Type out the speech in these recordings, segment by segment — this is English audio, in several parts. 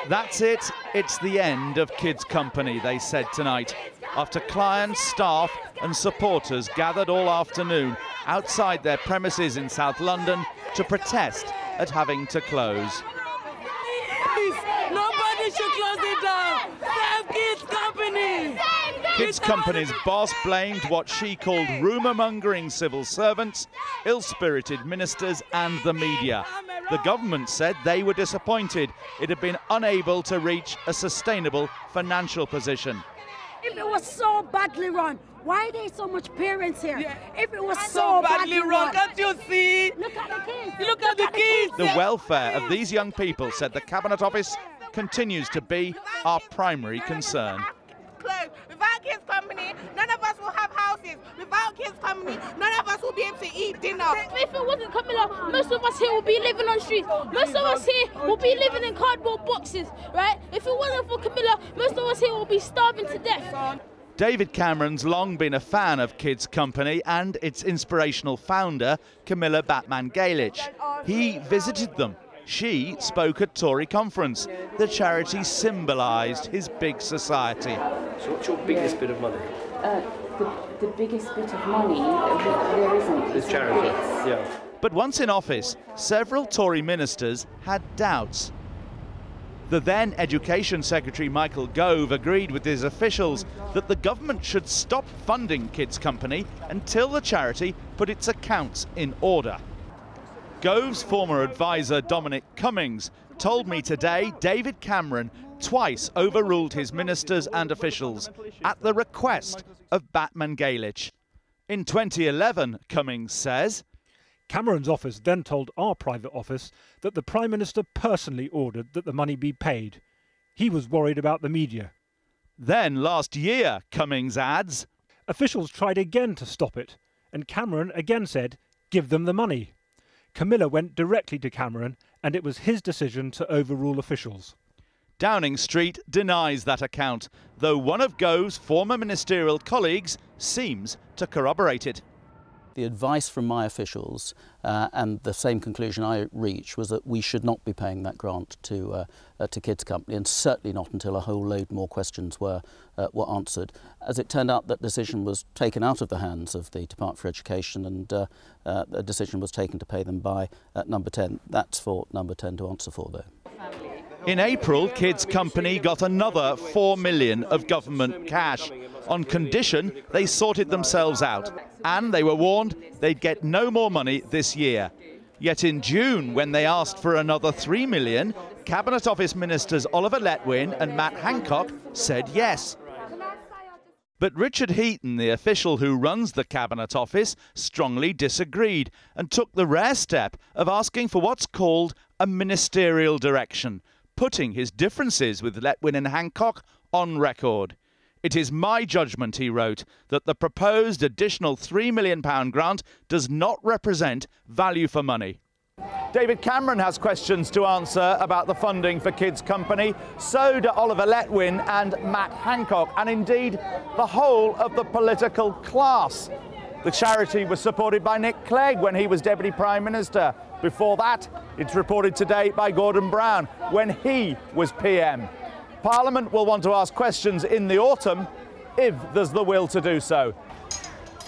That's it. It's the end of Kids Company, they said tonight, after clients, staff and supporters gathered all afternoon outside their premises in South London to protest at having to close. Please, nobody should close it down. Save Kids Company! Kids Company's boss blamed what she called rumour-mongering civil servants, ill-spirited ministers and the media. The government said they were disappointed it had been unable to reach a sustainable financial position. If it was so badly run, why are there so much parents here? Yeah. If it was so badly run, can't you see? look at the kids. Look at the kids. The welfare of these young people, said the Cabinet Office, continues to be our primary concern. Without Kids Company, none of us will have houses. Without Kids Company, none of us will be able to eat dinner. If it wasn't Camilla, most of us here will be living on streets. Most of us here will be living in cardboard boxes, right? If it wasn't for Camilla, most of us here will be starving to death. David Cameron's long been a fan of Kids Company and its inspirational founder, Camilla Batman Galich. He visited them. She spoke at Tory conference. The charity symbolised his big society. So what's your biggest bit of money? The biggest bit of money, there isn't. It's charity, yeah. But once in office, several Tory ministers had doubts. The then Education Secretary Michael Gove agreed with his officials that the government should stop funding Kids Company until the charity put its accounts in order. Gove's former advisor Dominic Cummings told me today David Cameron twice overruled his ministers and officials at the request of Batman Galich. In 2011, Cummings says, Cameron's office then told our private office that the Prime Minister personally ordered that the money be paid. He was worried about the media. Then last year, Cummings adds, officials tried again to stop it, and Cameron again said, give them the money. Camilla went directly to Cameron, and it was his decision to overrule officials. Downing Street denies that account, though one of Gove's former ministerial colleagues seems to corroborate it. The advice from my officials and the same conclusion I reached was that we should not be paying that grant to Kids Company, and certainly not until a whole load more questions were answered. As it turned out, that decision was taken out of the hands of the Department for Education, and a decision was taken to pay them by Number 10. That's for Number 10 to answer for, though. In April, Kids Company got another £4 million of government cash, on condition they sorted themselves out, and they were warned they'd get no more money this year. Yet in June, when they asked for another £3 million, Cabinet Office Ministers Oliver Letwin and Matt Hancock said yes. But Richard Heaton, the official who runs the Cabinet Office, strongly disagreed and took the rare step of asking for what's called a ministerial direction, putting his differences with Letwin and Hancock on record. It is my judgment, he wrote, that the proposed additional £3 million grant does not represent value for money. David Cameron has questions to answer about the funding for Kids Company. So do Oliver Letwin and Matt Hancock, and indeed the whole of the political class. The charity was supported by Nick Clegg when he was Deputy Prime Minister. Before that, it's reported today by Gordon Brown when he was PM. Parliament will want to ask questions in the autumn if there's the will to do so.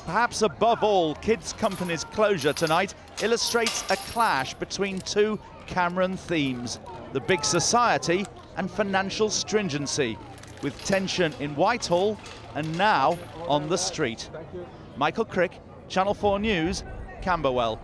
Perhaps above all, Kids Company's closure tonight illustrates a clash between two Cameron themes, the big society and financial stringency, with tension in Whitehall and now on the street. Michael Crick, Channel 4 News, Camberwell.